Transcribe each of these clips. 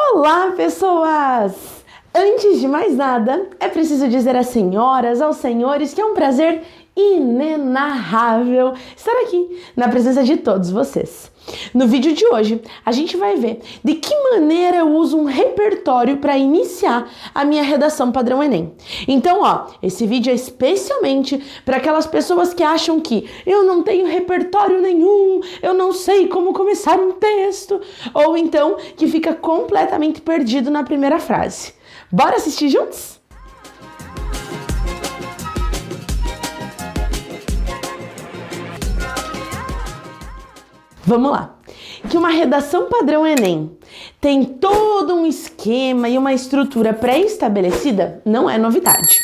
Olá, pessoas! Antes de mais nada, é preciso dizer às senhoras, aos senhores que é um prazer inenarrável estar aqui na presença de todos vocês. No vídeo de hoje, a gente vai ver de que maneira eu uso um repertório para iniciar a minha redação padrão Enem. Então, esse vídeo é especialmente para aquelas pessoas que acham que eu não tenho repertório nenhum, eu não sei como começar um texto, ou então que fica completamente perdido na primeira frase. Bora assistir juntos? Vamos lá, que uma redação padrão Enem tem todo um esquema e uma estrutura pré-estabelecida não é novidade.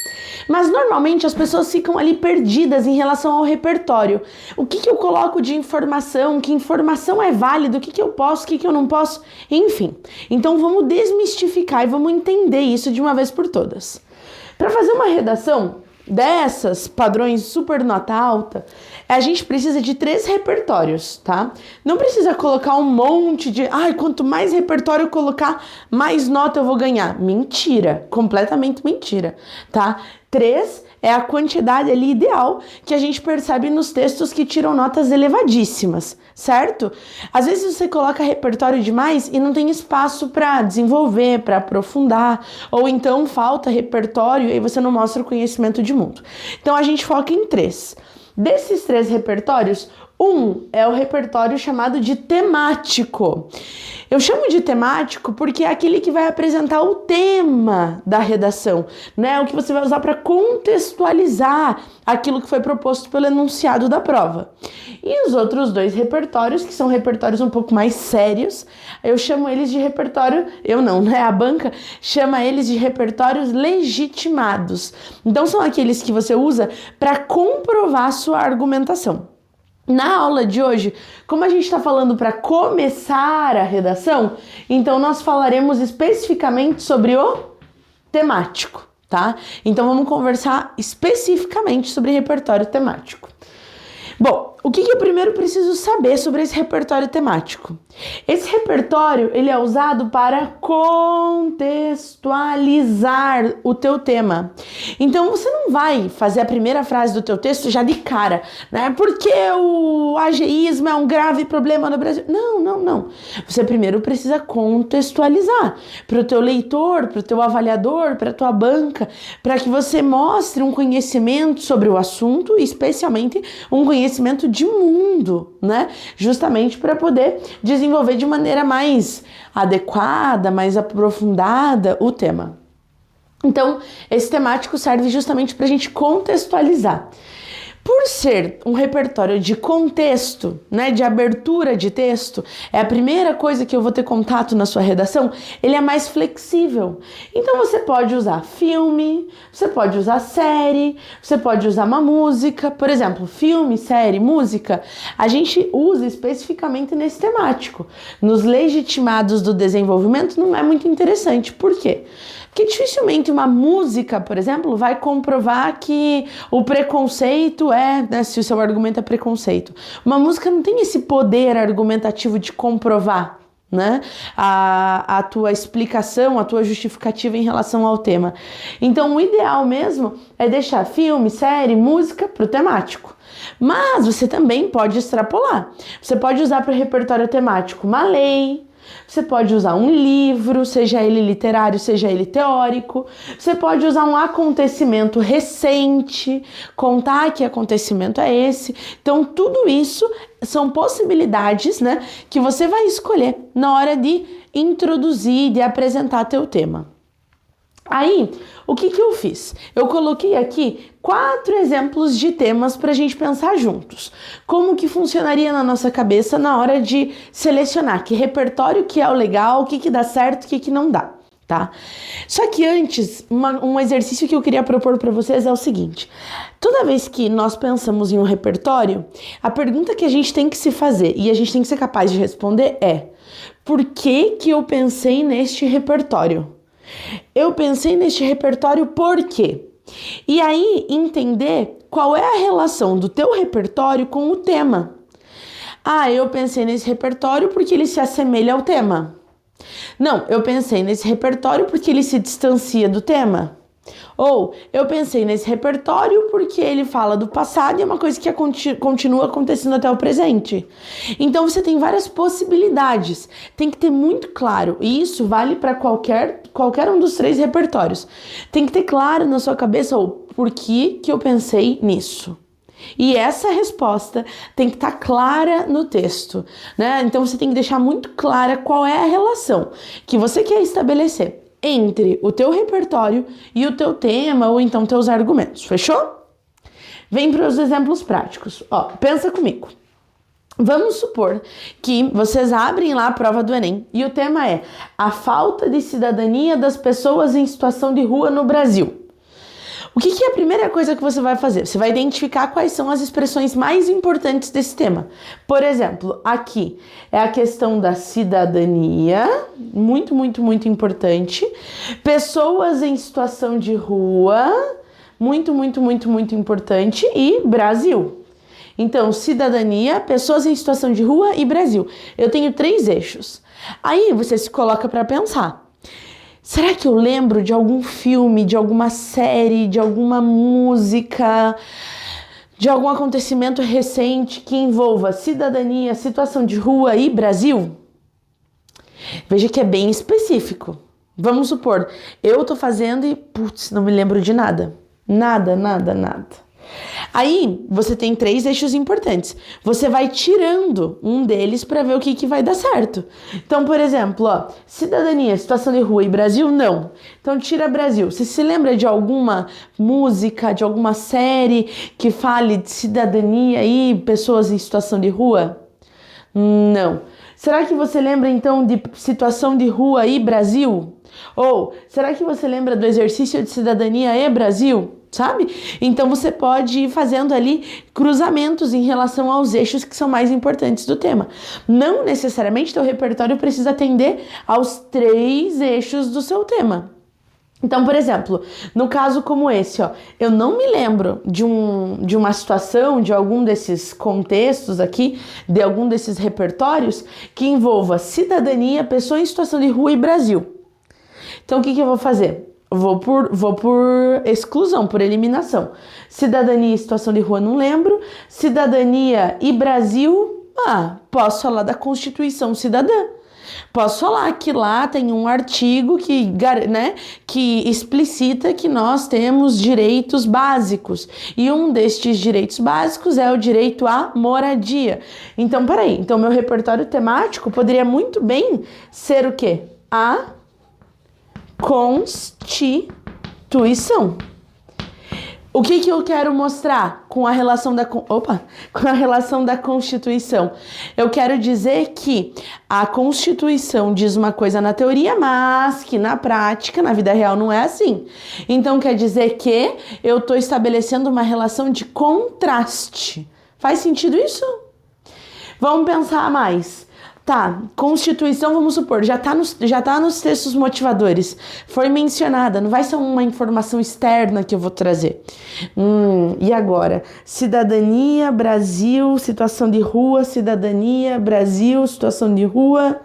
Mas normalmente as pessoas ficam ali perdidas em relação ao repertório. O que eu coloco de informação, que informação é válida, o que eu posso, o que eu não posso, enfim. Então vamos desmistificar e vamos entender isso de uma vez por todas. Para fazer uma redação dessas, padrões super nota alta, a gente precisa de 3 repertórios, tá? Não precisa colocar um monte de... quanto mais repertório eu colocar, mais nota eu vou ganhar. Mentira, completamente mentira, tá? 3 é a quantidade ali ideal que a gente percebe nos textos que tiram notas elevadíssimas, certo? Às vezes você coloca repertório demais e não tem espaço para desenvolver, para aprofundar, ou então falta repertório e você não mostra o conhecimento de mundo. Então a gente foca em 3. Desses 3 repertórios, um é o repertório chamado de temático. Eu chamo de temático porque é aquele que vai apresentar o tema da redação, né? O que você vai usar para contextualizar aquilo que foi proposto pelo enunciado da prova. E os outros 2 repertórios, que são repertórios um pouco mais sérios, eu chamo eles de repertório, eu não, né? A banca chama eles de repertórios legitimados. Então são aqueles que você usa para comprovar a sua argumentação. Na aula de hoje, como a gente está falando para começar a redação, então nós falaremos especificamente sobre o temático, tá? Então vamos conversar especificamente sobre repertório temático. Bom, o que eu primeiro preciso saber sobre esse repertório temático? Esse repertório, ele é usado para contextualizar o teu tema. Então, você não vai fazer a primeira frase do teu texto já de cara, né? Porque o ageísmo é um grave problema no Brasil. Não. Você primeiro precisa contextualizar para o teu leitor, para o teu avaliador, para a tua banca, para que você mostre um conhecimento sobre o assunto, especialmente um conhecimento de mundo, né? Justamente para poder desenvolver de maneira mais adequada, mais aprofundada o tema. Então, esse temático serve justamente para a gente contextualizar. Por ser um repertório de contexto, né, de abertura de texto, é a primeira coisa que eu vou ter contato na sua redação, ele é mais flexível. Então você pode usar filme, você pode usar série, você pode usar uma música. Por exemplo, filme, série, música, a gente usa especificamente nesse temático. Nos legitimados do desenvolvimento não é muito interessante. Por quê? Porque dificilmente uma música, por exemplo, vai comprovar que o preconceito né, se o seu argumento é preconceito. Uma música não tem esse poder argumentativo de comprovar, né, a tua explicação, a tua justificativa em relação ao tema. Então, o ideal mesmo é deixar filme, série, música para o temático. Mas você também pode extrapolar. Você pode usar para o repertório temático uma lei. Você pode usar um livro, seja ele literário, seja ele teórico. Você pode usar um acontecimento recente, contar que acontecimento é esse. Então, tudo isso são possibilidades, né, que você vai escolher na hora de introduzir, de apresentar teu tema. Aí, o que eu fiz? Eu coloquei aqui 4 exemplos de temas para a gente pensar juntos. Como que funcionaria na nossa cabeça na hora de selecionar que repertório que é o legal, o que dá certo, o que não dá, tá? Só que antes, um exercício que eu queria propor para vocês é o seguinte. Toda vez que nós pensamos em um repertório, a pergunta que a gente tem que se fazer e a gente tem que ser capaz de responder é: por que eu pensei neste repertório? Eu pensei neste repertório por quê? E aí entender qual é a relação do teu repertório com o tema. Eu pensei nesse repertório porque ele se assemelha ao tema. Não, eu pensei nesse repertório porque ele se distancia do tema. Ou eu pensei nesse repertório porque ele fala do passado e é uma coisa que continua acontecendo até o presente. Então você tem várias possibilidades. Tem que ter muito claro. E isso vale para qualquer um dos 3 repertórios. Tem que ter claro na sua cabeça o porquê que eu pensei nisso. E essa resposta tem que estar clara no texto, né? Então você tem que deixar muito clara qual é a relação que você quer estabelecer entre o teu repertório e o teu tema ou então teus argumentos, fechou? Vem para os exemplos práticos. Ó, pensa comigo. Vamos supor que vocês abrem lá a prova do Enem e o tema é a falta de cidadania das pessoas em situação de rua no Brasil. O que é a primeira coisa que você vai fazer? Você vai identificar quais são as expressões mais importantes desse tema. Por exemplo, aqui é a questão da cidadania, muito, muito, muito importante. Pessoas em situação de rua, muito, muito, muito, muito importante. E Brasil. Então, cidadania, pessoas em situação de rua e Brasil. Eu tenho 3 eixos. Aí você se coloca para pensar. Será que eu lembro de algum filme, de alguma série, de alguma música, de algum acontecimento recente que envolva cidadania, situação de rua e Brasil? Veja que é bem específico. Vamos supor, eu tô fazendo e, não me lembro de nada. Nada. Aí, você tem 3 eixos importantes. Você vai tirando um deles para ver o que vai dar certo. Então, por exemplo, ó, cidadania, situação de rua e Brasil, não. Então, tira Brasil. Você se lembra de alguma música, de alguma série que fale de cidadania e pessoas em situação de rua? Não. Será que você lembra, então, de situação de rua e Brasil? Ou, será que você lembra do exercício de cidadania e Brasil? Sabe? Então você pode ir fazendo ali cruzamentos em relação aos eixos que são mais importantes do tema. Não necessariamente teu repertório precisa atender aos 3 eixos do seu tema. Então, por exemplo, no caso como esse, ó, eu não me lembro de uma situação, de algum desses contextos aqui, de algum desses repertórios que envolva cidadania, pessoa em situação de rua e Brasil. Então, o que eu vou fazer? Vou por exclusão, por eliminação. Cidadania e situação de rua, não lembro. Cidadania e Brasil, posso falar da Constituição Cidadã. Posso falar que lá tem um artigo que explicita que nós temos direitos básicos. E um destes direitos básicos é o direito à moradia. Então, peraí. Então, meu repertório temático poderia muito bem ser o quê? A Constituição. O que eu quero mostrar com a relação da Constituição? Eu quero dizer que a Constituição diz uma coisa na teoria, mas que na prática, na vida real, não é assim. Então, quer dizer que eu estou estabelecendo uma relação de contraste. Faz sentido isso? Vamos pensar mais. Tá, Constituição, vamos supor, já tá nos textos motivadores, foi mencionada, não vai ser uma informação externa que eu vou trazer. E agora? Cidadania, Brasil, situação de rua, cidadania, Brasil, situação de rua.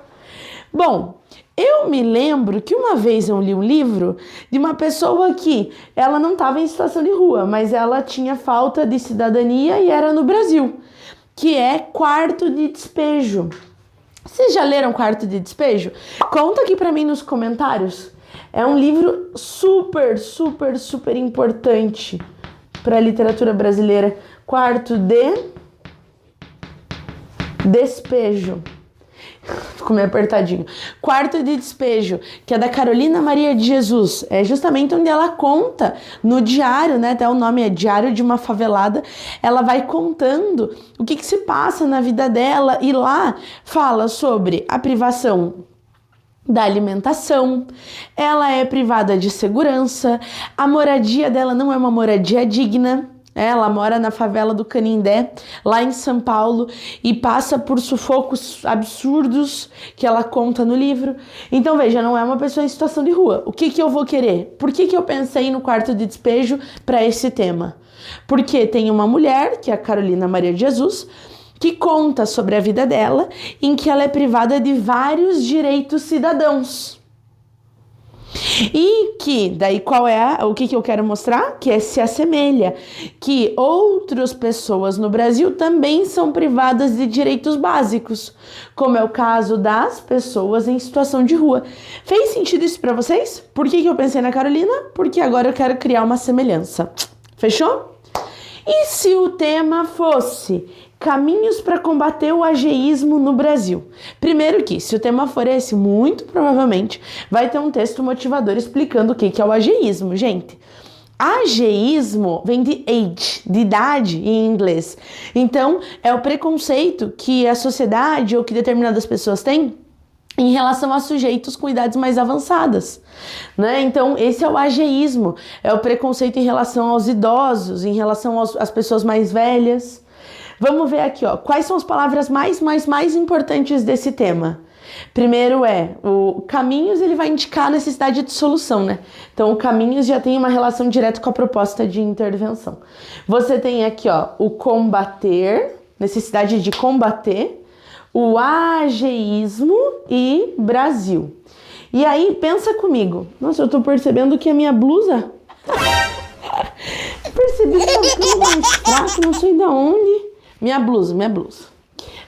Bom, eu me lembro que uma vez eu li um livro de uma pessoa que ela não estava em situação de rua, mas ela tinha falta de cidadania e era no Brasil, que é Quarto de Despejo. Vocês já leram Quarto de Despejo? Conta aqui pra mim nos comentários. É um livro super, super, super importante para a literatura brasileira. Quarto de Despejo. Ficou meio apertadinho. Quarto de Despejo, que é da Carolina Maria de Jesus. É justamente onde ela conta no diário, né? Até o nome é Diário de uma Favelada. Ela vai contando o que se passa na vida dela e lá fala sobre a privação da alimentação, ela é privada de segurança, a moradia dela não é uma moradia digna. Ela mora na favela do Canindé, lá em São Paulo, e passa por sufocos absurdos que ela conta no livro. Então, veja, não é uma pessoa em situação de rua. O que eu vou querer? Por que eu pensei no Quarto de Despejo para esse tema? Porque tem uma mulher, que é a Carolina Maria de Jesus, que conta sobre a vida dela, em que ela é privada de vários direitos cidadãos. E que, daí o que eu quero mostrar? Que se assemelha, que outras pessoas no Brasil também são privadas de direitos básicos, como é o caso das pessoas em situação de rua. Fez sentido isso para vocês? Por que eu pensei na Carolina? Porque agora eu quero criar uma semelhança. Fechou? E se o tema fosse caminhos para combater o ageísmo no Brasil? Primeiro que, se o tema for esse, muito provavelmente vai ter um texto motivador explicando o que é o ageísmo, gente. Ageísmo vem de age, de idade em inglês. Então, é o preconceito que a sociedade ou que determinadas pessoas têm em relação a sujeitos com idades mais avançadas, né? Então, esse é o ageísmo, é o preconceito em relação aos idosos, em relação às pessoas mais velhas. Vamos ver aqui, ó, quais são as palavras mais importantes desse tema. Primeiro o caminhos, ele vai indicar a necessidade de solução, né? Então, o caminhos já tem uma relação direta com a proposta de intervenção. Você tem aqui, ó, o combater, necessidade de combater, o ageísmo e Brasil. E aí, pensa comigo. Nossa, eu tô percebendo que a minha blusa... Percebi que tá ficando mais fraco, não sei de onde. Minha blusa.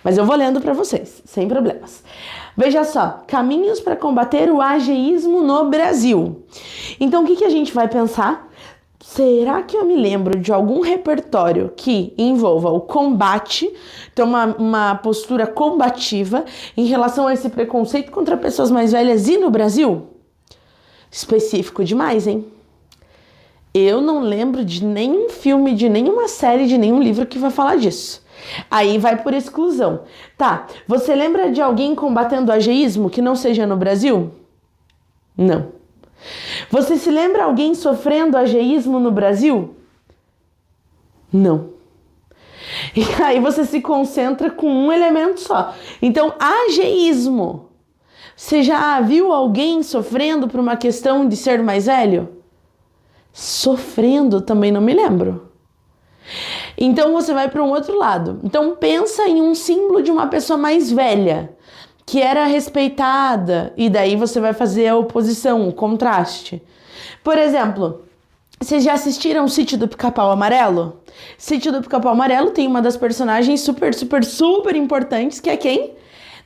Mas eu vou lendo pra vocês, sem problemas. Veja só, caminhos para combater o ageísmo no Brasil. Então, o que a gente vai pensar? Será que eu me lembro de algum repertório que envolva o combate, então uma postura combativa em relação a esse preconceito contra pessoas mais velhas e no Brasil? Específico demais, hein? Eu não lembro de nenhum filme, de nenhuma série, de nenhum livro que vai falar disso. Aí vai por exclusão. Tá, você lembra de alguém combatendo o ageísmo que não seja no Brasil? Não. Você se lembra alguém sofrendo ageísmo no Brasil? Não. E aí você se concentra com um elemento só. Então, ageísmo. Você já viu alguém sofrendo por uma questão de ser mais velho? Sofrendo, também não me lembro. Então você vai para um outro lado. Então pensa em um símbolo de uma pessoa mais velha, que era respeitada, e daí você vai fazer a oposição, o contraste. Por exemplo, vocês já assistiram o Sítio do Pica-Pau Amarelo? Sítio do Pica-Pau Amarelo tem uma das personagens super importantes, que é quem?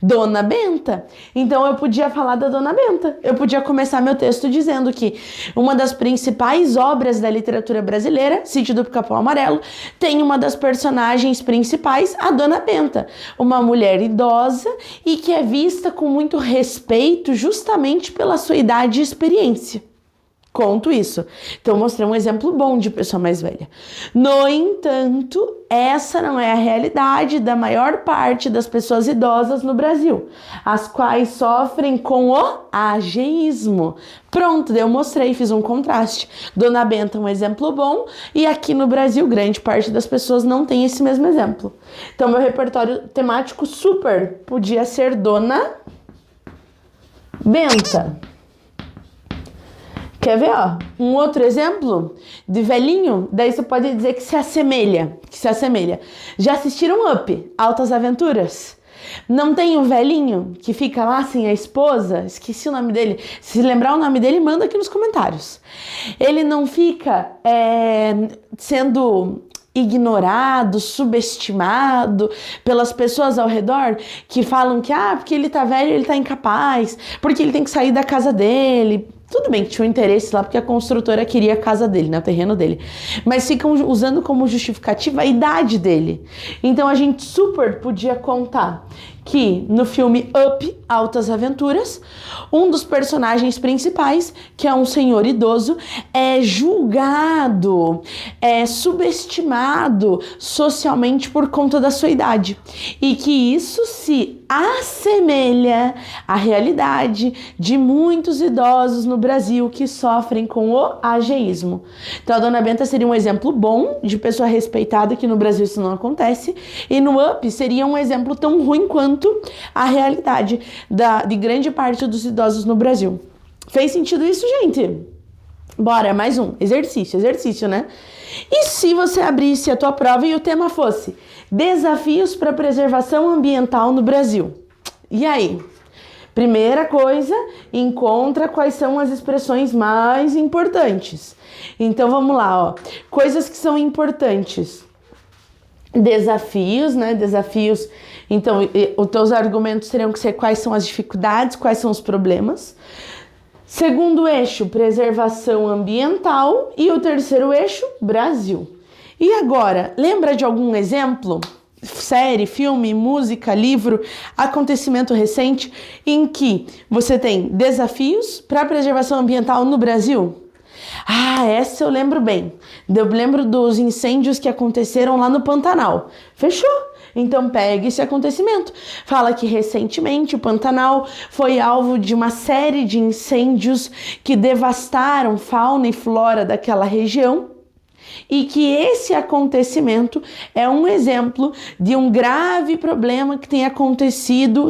Dona Benta. Então eu podia falar da Dona Benta. Eu podia começar meu texto dizendo que uma das principais obras da literatura brasileira, Sítio do Pica-Pau Amarelo, tem uma das personagens principais, a Dona Benta, uma mulher idosa e que é vista com muito respeito justamente pela sua idade e experiência. Conto isso. Então, mostrei um exemplo bom de pessoa mais velha. No entanto, essa não é a realidade da maior parte das pessoas idosas no Brasil, as quais sofrem com o ageísmo. Pronto, eu mostrei, fiz um contraste. Dona Benta é um exemplo bom e aqui no Brasil, grande parte das pessoas não tem esse mesmo exemplo. Então, meu repertório temático super podia ser Dona Benta. Quer ver, ó? Um outro exemplo de velhinho, daí você pode dizer que se assemelha, Já assistiram Up, Altas Aventuras? Não tem o velhinho que fica lá sem a esposa? Esqueci o nome dele. Se lembrar o nome dele, manda aqui nos comentários. Ele não fica sendo ignorado, subestimado pelas pessoas ao redor que falam que porque ele tá velho, ele tá incapaz, porque ele tem que sair da casa dele. Tudo bem que tinha um interesse lá porque a construtora queria a casa dele, né, o terreno dele. Mas ficam usando como justificativa a idade dele. Então a gente super podia contar que no filme Up, Altas Aventuras, um dos personagens principais, que é um senhor idoso, é julgado, é subestimado socialmente por conta da sua idade. E que isso se assemelha à realidade de muitos idosos no Brasil que sofrem com o ageísmo. Então a Dona Benta seria um exemplo bom de pessoa respeitada, que no Brasil isso não acontece, e no Up seria um exemplo tão ruim quanto a realidade de grande parte dos idosos no Brasil. Fez sentido isso, gente? Bora, mais um. Exercício, né? E se você abrisse a tua prova e o tema fosse Desafios para a preservação ambiental no Brasil. E aí? Primeira coisa, encontra quais são as expressões mais importantes. Então vamos lá, ó. Coisas que são importantes. Desafios, né? Desafios. Então, os teus argumentos teriam que ser quais são as dificuldades, quais são os problemas. Segundo eixo, preservação ambiental. E o terceiro eixo, Brasil. E agora, lembra de algum exemplo? Série, filme, música, livro, acontecimento recente em que você tem desafios para a preservação ambiental no Brasil? Ah, essa eu lembro bem. Eu lembro dos incêndios que aconteceram lá no Pantanal. Fechou? Então pegue esse acontecimento. Fala que recentemente o Pantanal foi alvo de uma série de incêndios que devastaram fauna e flora daquela região. E que esse acontecimento é um exemplo de um grave problema que tem acontecido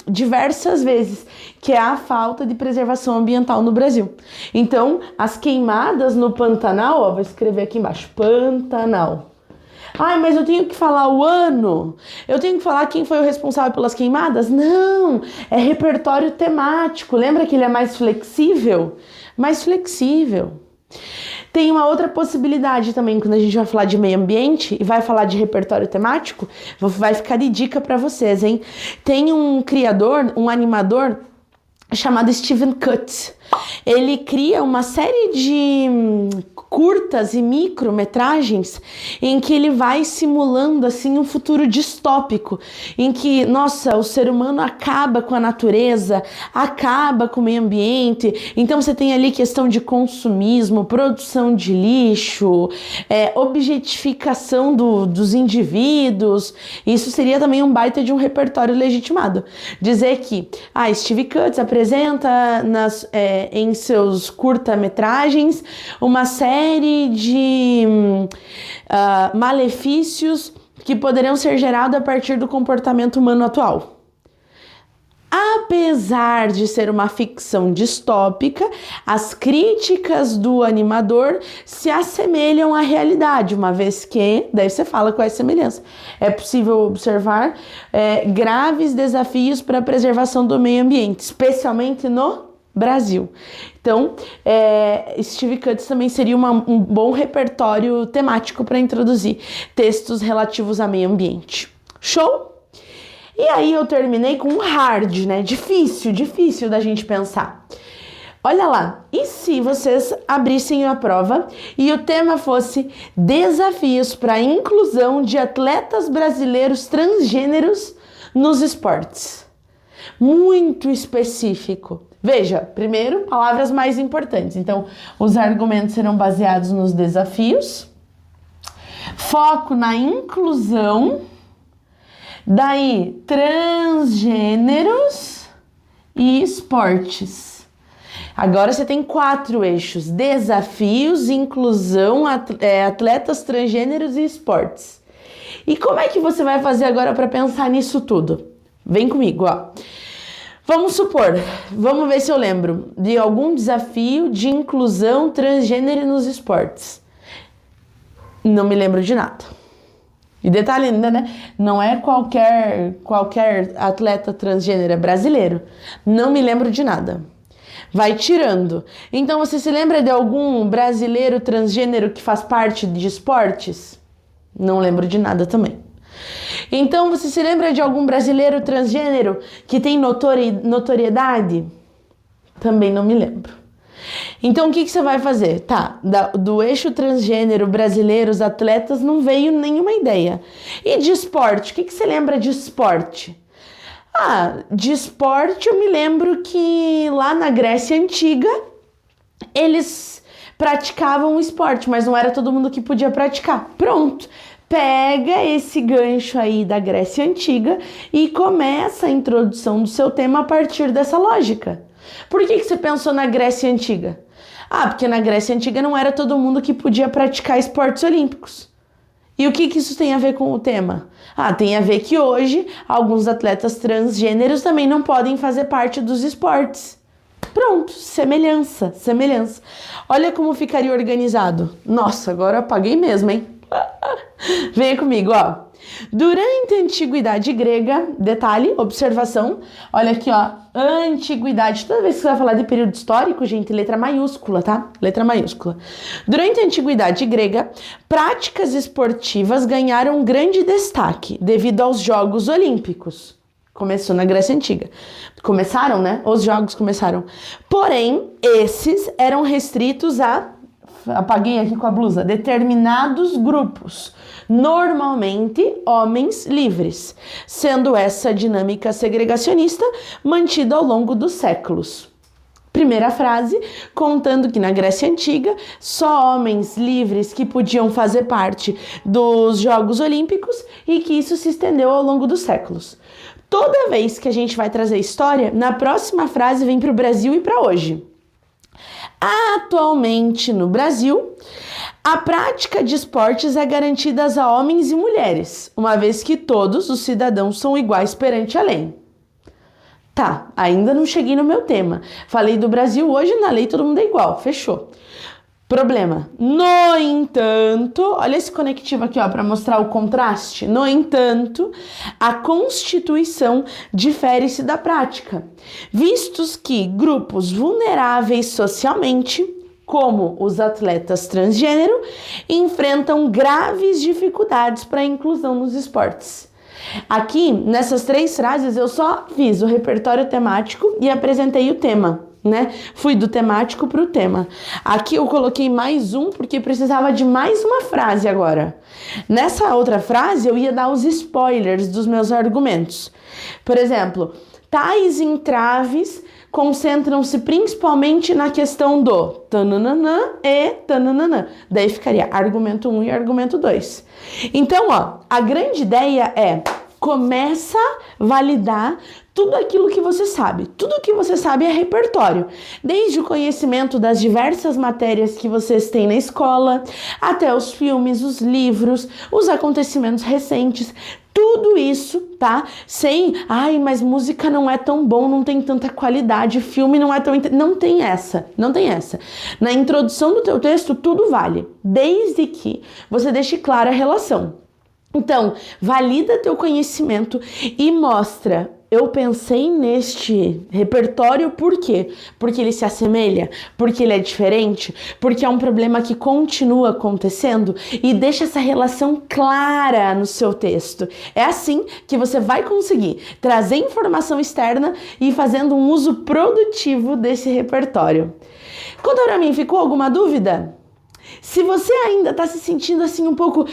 diversas vezes, que é a falta de preservação ambiental no Brasil. Então, as queimadas no Pantanal, ó, vou escrever aqui embaixo, Pantanal. Ai, mas eu tenho que falar o ano? Eu tenho que falar quem foi o responsável pelas queimadas? Não, é repertório temático. Lembra que ele é mais flexível? Mais flexível. Tem uma outra possibilidade também, quando a gente vai falar de meio ambiente e vai falar de repertório temático, vai ficar de dica para vocês, hein? Tem um criador, um animador chamado Steven Kutz. Ele cria uma série de curtas e micrometragens em que ele vai simulando assim um futuro distópico, em que, nossa, o ser humano acaba com a natureza, acaba com o meio ambiente. Então você tem ali questão de consumismo, produção de lixo, objetificação dos indivíduos. Isso seria também um baita de um repertório legitimado. Dizer que Steve Kutz apresenta em seus curta-metragens uma série de malefícios que poderão ser gerados a partir do comportamento humano atual. Apesar de ser uma ficção distópica, as críticas do animador se assemelham à realidade, uma vez que, daí você fala qual é a semelhança. É possível observar graves desafios para a preservação do meio ambiente, especialmente no Brasil. Então, Steve Kutz também seria um bom repertório temático para introduzir textos relativos a meio ambiente. Show? E aí eu terminei com um hard, né? Difícil da gente pensar. Olha lá, e se vocês abrissem a prova e o tema fosse desafios para a inclusão de atletas brasileiros transgêneros nos esportes? Muito específico. Veja, primeiro, palavras mais importantes. Então, os argumentos serão baseados nos desafios, foco na inclusão, daí transgêneros e esportes. Agora você tem 4 eixos: desafios, inclusão, atletas transgêneros e esportes. E como é que você vai fazer agora para pensar nisso tudo? Vem comigo, ó. Vamos supor, vamos ver se eu lembro de algum desafio de inclusão transgênero nos esportes. Não me lembro de nada. E detalhe ainda, né? Não é qualquer atleta transgênero, é brasileiro. Não me lembro de nada. Vai tirando. Então, você se lembra de algum brasileiro transgênero que faz parte de esportes? Não lembro de nada também. Então, você se lembra de algum brasileiro transgênero que tem notoriedade? Também não me lembro. Então, o que você vai fazer? Tá, do eixo transgênero brasileiro, os atletas, não veio nenhuma ideia. E de esporte? O que você lembra de esporte? De esporte eu me lembro que lá na Grécia Antiga, eles praticavam o esporte, mas não era todo mundo que podia praticar. Pronto. Pega esse gancho aí da Grécia Antiga e começa a introdução do seu tema a partir dessa lógica. Por que você pensou na Grécia Antiga? Porque na Grécia Antiga não era todo mundo que podia praticar esportes olímpicos. E o que isso tem a ver com o tema? Tem a ver que hoje alguns atletas transgêneros também não podem fazer parte dos esportes. Pronto, semelhança. Olha como ficaria organizado. Nossa, agora eu apaguei mesmo, hein? Venha comigo, ó. Durante a Antiguidade Grega, detalhe, observação, olha aqui, ó, Antiguidade. Toda vez que você vai falar de período histórico, gente, letra maiúscula, tá? Letra maiúscula. Durante a Antiguidade Grega, práticas esportivas ganharam grande destaque devido aos Jogos Olímpicos. Começou na Grécia Antiga. Começaram, né? Os jogos começaram. Porém, esses eram restritos a, apaguei aqui com a blusa, determinados grupos. Normalmente, homens livres, sendo essa dinâmica segregacionista mantida ao longo dos séculos. Primeira frase, contando que na Grécia Antiga, só homens livres que podiam fazer parte dos Jogos Olímpicos e que isso se estendeu ao longo dos séculos. Toda vez que a gente vai trazer história, na próxima frase vem para o Brasil e para hoje. Atualmente no Brasil, a prática de esportes é garantida a homens e mulheres, uma vez que todos os cidadãos são iguais perante a lei. Tá, ainda não cheguei no meu tema. Falei do Brasil, hoje na lei todo mundo é igual, fechou. Problema. No entanto, olha esse conectivo aqui, ó, para mostrar o contraste. No entanto, a Constituição difere-se da prática, vistos que grupos vulneráveis socialmente, como os atletas transgênero, enfrentam graves dificuldades para a inclusão nos esportes. Aqui, nessas 3 frases, eu só fiz o repertório temático e apresentei o tema, né? Fui do temático para o tema. Aqui eu coloquei mais um porque precisava de mais uma frase agora. Nessa outra frase, eu ia dar os spoilers dos meus argumentos. Por exemplo, tais entraves concentram-se principalmente na questão do tananana e tananana. Daí ficaria argumento 1 e argumento 2. Então, ó, a grande ideia é começa a validar tudo aquilo que você sabe. Tudo que você sabe é repertório. Desde o conhecimento das diversas matérias que vocês têm na escola, até os filmes, os livros, os acontecimentos recentes. Tudo isso, tá? Sem, mas música não é tão bom, não tem tanta qualidade, filme não é tão... Não tem essa. Na introdução do teu texto, tudo vale, desde que você deixe clara a relação. Então, valida teu conhecimento e mostra... Eu pensei neste repertório por quê? Porque ele se assemelha, porque ele é diferente, porque é um problema que continua acontecendo e deixa essa relação clara no seu texto. É assim que você vai conseguir trazer informação externa e fazendo um uso produtivo desse repertório. Conta pra mim, ficou alguma dúvida? Se você ainda está se sentindo assim um pouco,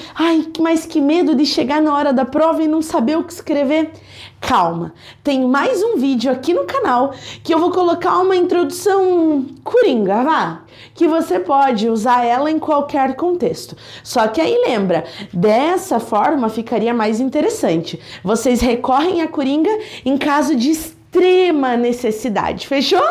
mas que medo de chegar na hora da prova e não saber o que escrever, calma, tem mais um vídeo aqui no canal que eu vou colocar uma introdução coringa, que você pode usar ela em qualquer contexto. Só que aí lembra, dessa forma ficaria mais interessante. Vocês recorrem à coringa em caso de extrema necessidade, fechou?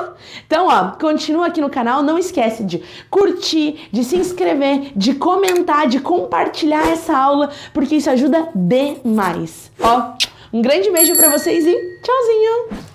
Então, ó, continua aqui no canal, não esquece de curtir, de se inscrever, de comentar, de compartilhar essa aula, porque isso ajuda demais. Ó, um grande beijo pra vocês e tchauzinho!